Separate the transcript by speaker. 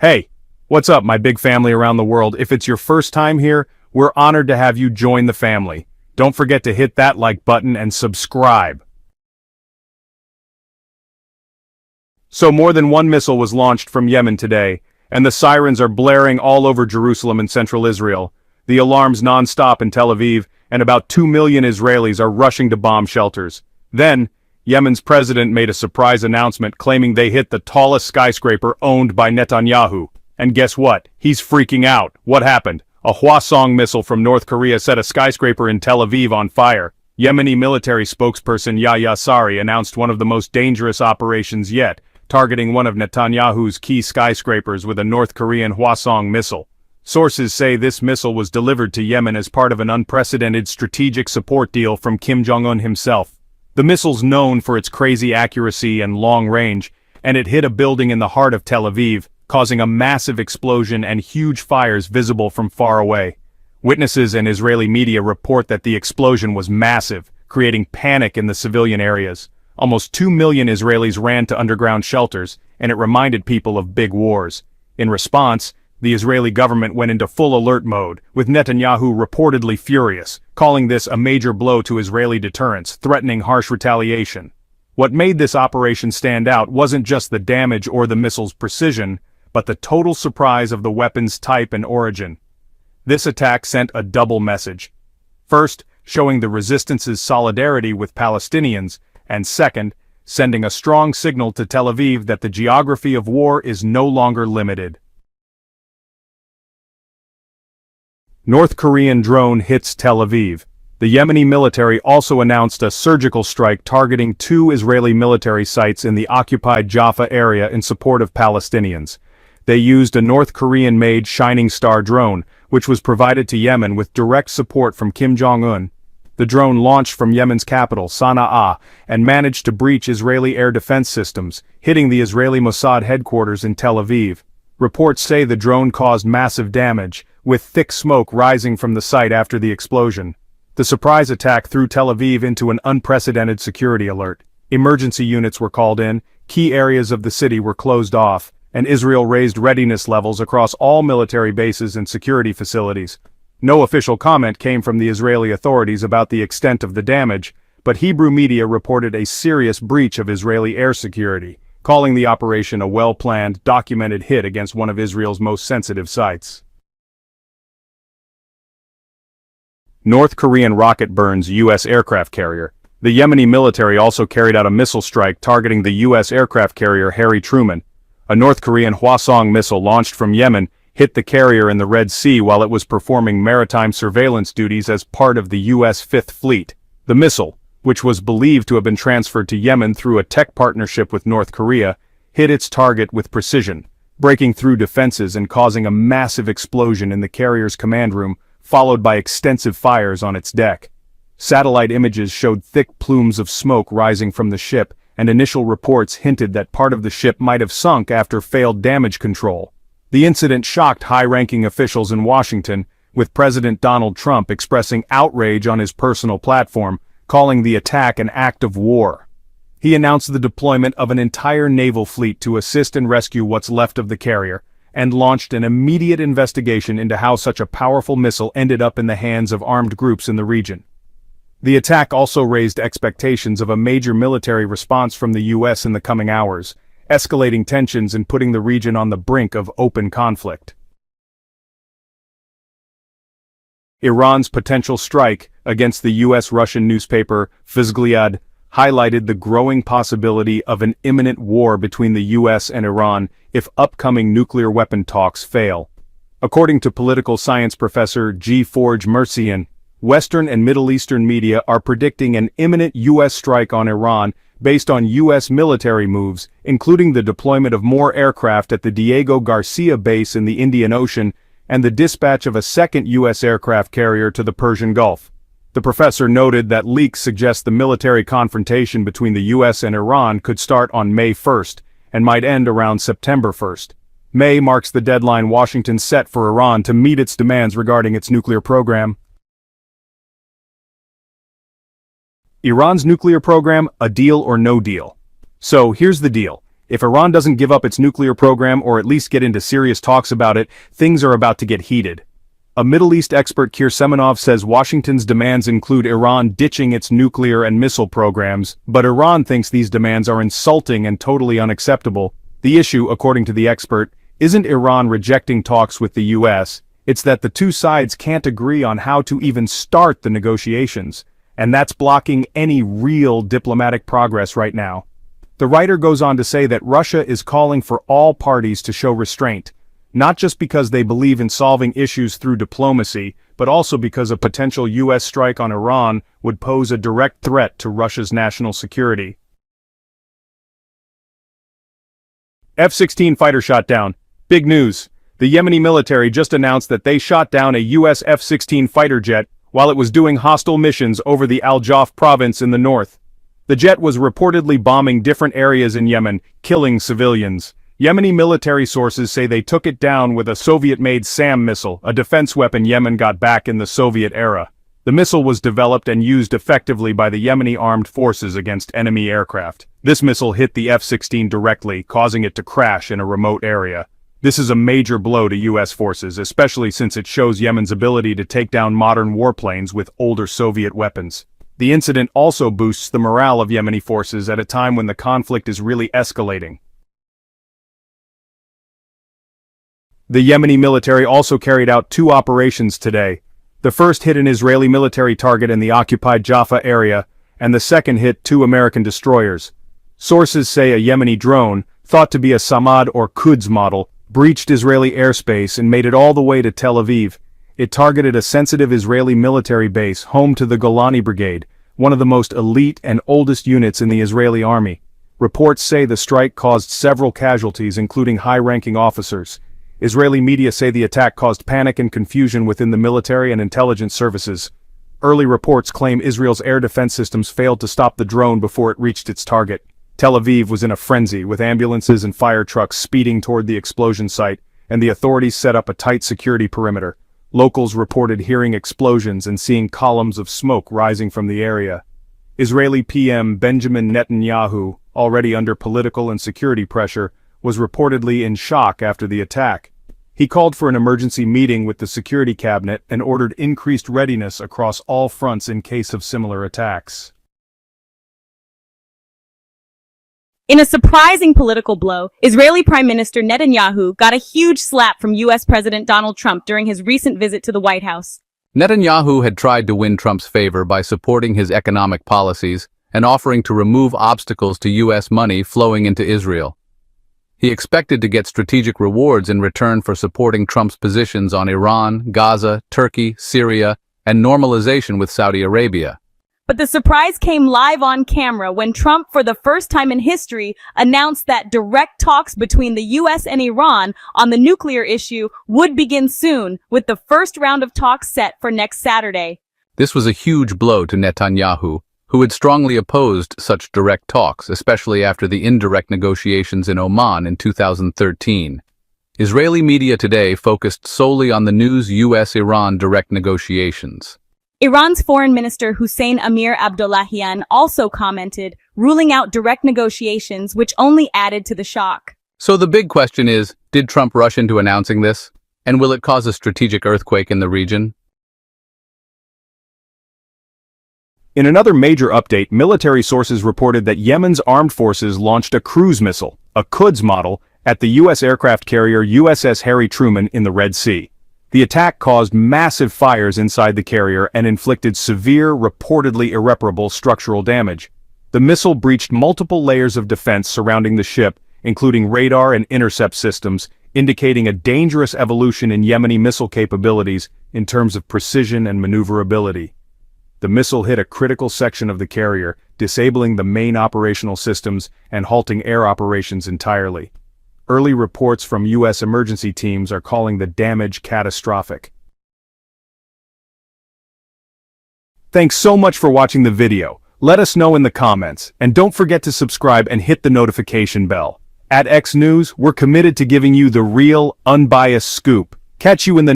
Speaker 1: Hey, what's up, my big family around the world? If it's your first time here, we're honored to have you join the family. Don't forget to hit that like button and subscribe. So more than one missile was launched from Yemen today, and the sirens are blaring all over Jerusalem and central Israel. The alarms non-stop in Tel Aviv, and about 2 million Israelis are rushing to bomb shelters. Then, Yemen's president made a surprise announcement claiming they hit the tallest skyscraper owned by Netanyahu. And guess what? He's freaking out. What happened? A Hwasong missile from North Korea set a skyscraper in Tel Aviv on fire. Yemeni military spokesperson Yahya Sari announced one of the most dangerous operations yet, targeting one of Netanyahu's key skyscrapers with a North Korean Hwasong missile. Sources say this missile was delivered to Yemen as part of an unprecedented strategic support deal from Kim Jong-un himself. The missile's known for its crazy accuracy and long range, and it hit a building in the heart of Tel Aviv, causing a massive explosion and huge fires visible from far away. Witnesses and Israeli media report that the explosion was massive, creating panic in the civilian areas. Almost 2 million Israelis ran to underground shelters, and it reminded people of big wars. In response, the Israeli government went into full alert mode, with Netanyahu reportedly furious, calling this a major blow to Israeli deterrence, threatening harsh retaliation. What made this operation stand out wasn't just the damage or the missile's precision, but the total surprise of the weapon's type and origin. This attack sent a double message. First, showing the resistance's solidarity with Palestinians, and second, sending a strong signal to Tel Aviv that the geography of war is no longer limited. North Korean drone hits Tel Aviv. The Yemeni military also announced a surgical strike targeting 2 Israeli military sites in the occupied Jaffa area in support of Palestinians. They used a North Korean-made Shining Star drone, which was provided to Yemen with direct support from Kim Jong-un. The drone launched from Yemen's capital, Sana'a, and managed to breach Israeli air defense systems, hitting the Israeli Mossad headquarters in Tel Aviv. Reports say the drone caused massive damage, with thick smoke rising from the site after the explosion. The surprise attack threw Tel Aviv into an unprecedented security alert. Emergency units were called in, key areas of the city were closed off, and Israel raised readiness levels across all military bases and security facilities. No official comment came from the Israeli authorities about the extent of the damage, but Hebrew media reported a serious breach of Israeli air security, calling the operation a well-planned, documented hit against one of Israel's most sensitive sites. North Korean rocket burns U.S. aircraft carrier. The Yemeni military also carried out a missile strike targeting the U.S. aircraft carrier Harry Truman. A North Korean Hwasong missile launched from Yemen hit the carrier in the Red Sea while it was performing maritime surveillance duties as part of the U.S. Fifth Fleet. The missile, which was believed to have been transferred to Yemen through a tech partnership with North Korea, hit its target with precision, breaking through defenses and causing a massive explosion in the carrier's command room, followed by extensive fires on its deck. Satellite images showed thick plumes of smoke rising from the ship, and initial reports hinted that part of the ship might have sunk after failed damage control. The incident shocked high-ranking officials in Washington, with President Donald Trump expressing outrage on his personal platform, calling the attack an act of war. He announced the deployment of an entire naval fleet to assist and rescue what's left of the carrier, and launched an immediate investigation into how such a powerful missile ended up in the hands of armed groups in the region. The attack also raised expectations of a major military response from the U.S. in the coming hours, escalating tensions and putting the region on the brink of open conflict. Iran's potential strike against the U.S. Russian newspaper Vzгляд highlighted the growing possibility of an imminent war between the U.S. and Iran if upcoming nuclear weapon talks fail. According to political science professor G. Forge Mercian, Western and Middle Eastern media are predicting an imminent U.S. strike on Iran based on U.S. military moves, including the deployment of more aircraft at the Diego Garcia base in the Indian Ocean and the dispatch of a second U.S. aircraft carrier to the Persian Gulf. The professor noted that leaks suggest the military confrontation between the U.S. and Iran could start on May 1st and might end around September 1st. May marks the deadline Washington set for Iran to meet its demands regarding its nuclear program. Iran's nuclear program, a deal or no deal? So here's the deal. If Iran doesn't give up its nuclear program or at least get into serious talks about it, things are about to get heated. A Middle East expert, Keir Semenov, says Washington's demands include Iran ditching its nuclear and missile programs, but Iran thinks these demands are insulting and totally unacceptable. The issue, according to the expert, isn't Iran rejecting talks with the U.S., it's that the two sides can't agree on how to even start the negotiations, and that's blocking any real diplomatic progress right now. The writer goes on to say that Russia is calling for all parties to show restraint, not just because they believe in solving issues through diplomacy, but also because a potential U.S. strike on Iran would pose a direct threat to Russia's national security. F-16 fighter shot down. Big news. The Yemeni military just announced that they shot down a U.S. F-16 fighter jet while it was doing hostile missions over the Al-Jawf province in the north. The jet was reportedly bombing different areas in Yemen, killing civilians. Yemeni military sources say they took it down with a Soviet-made SAM missile, a defense weapon Yemen got back in the Soviet era. The missile was developed and used effectively by the Yemeni armed forces against enemy aircraft. This missile hit the F-16 directly, causing it to crash in a remote area. This is a major blow to U.S. forces, especially since it shows Yemen's ability to take down modern warplanes with older Soviet weapons. The incident also boosts the morale of Yemeni forces at a time when the conflict is really escalating. The Yemeni military also carried out two operations today. The first hit an Israeli military target in the occupied Jaffa area, and the second hit two American destroyers. Sources say a Yemeni drone, thought to be a Samad or Quds model, breached Israeli airspace and made it all the way to Tel Aviv. It targeted a sensitive Israeli military base home to the Golani Brigade, one of the most elite and oldest units in the Israeli army. Reports say the strike caused several casualties, including high-ranking officers. Israeli media say the attack caused panic and confusion within the military and intelligence services. Early reports claim Israel's air defense systems failed to stop the drone before it reached its target. Tel Aviv was in a frenzy, with ambulances and fire trucks speeding toward the explosion site, and the authorities set up a tight security perimeter. Locals reported hearing explosions and seeing columns of smoke rising from the area. Israeli PM Benjamin Netanyahu, already under political and security pressure, was reportedly in shock after the attack. He called for an emergency meeting with the security cabinet and ordered increased readiness across all fronts in case of similar attacks.
Speaker 2: In a surprising political blow, Israeli Prime Minister Netanyahu got a huge slap from U.S. President Donald Trump during his recent visit to the White House.
Speaker 3: Netanyahu had tried to win Trump's favor by supporting his economic policies and offering to remove obstacles to U.S. money flowing into Israel. He expected to get strategic rewards in return for supporting Trump's positions on Iran, Gaza, Turkey, Syria, and normalization with Saudi Arabia.
Speaker 2: But the surprise came live on camera when Trump, for the first time in history, announced that direct talks between the U.S. and Iran on the nuclear issue would begin soon, with the first round of talks set for next Saturday.
Speaker 3: This was a huge blow to Netanyahu, who had strongly opposed such direct talks, especially after the indirect negotiations in Oman in 2013. Israeli media today focused solely on the news U.S.-Iran direct negotiations.
Speaker 2: Iran's Foreign Minister Hussein Amir Abdollahian also commented, ruling out direct negotiations, which only added to the shock.
Speaker 3: So the big question is, did Trump rush into announcing this? And will it cause a strategic earthquake in the region?
Speaker 1: In another major update, military sources reported that Yemen's armed forces launched a cruise missile, a Quds model, at the U.S. aircraft carrier USS Harry Truman in the Red Sea. The attack caused massive fires inside the carrier and inflicted severe, reportedly irreparable structural damage. The missile breached multiple layers of defense surrounding the ship, including radar and intercept systems, indicating a dangerous evolution in Yemeni missile capabilities in terms of precision and maneuverability. The missile hit a critical section of the carrier, disabling the main operational systems and halting air operations entirely. Early reports from U.S. emergency teams are calling the damage catastrophic. Thanks so much for watching the video. Let us know in the comments, and don't forget to subscribe and hit the notification bell. At X News, we're committed to giving you the real, unbiased scoop. Catch you in the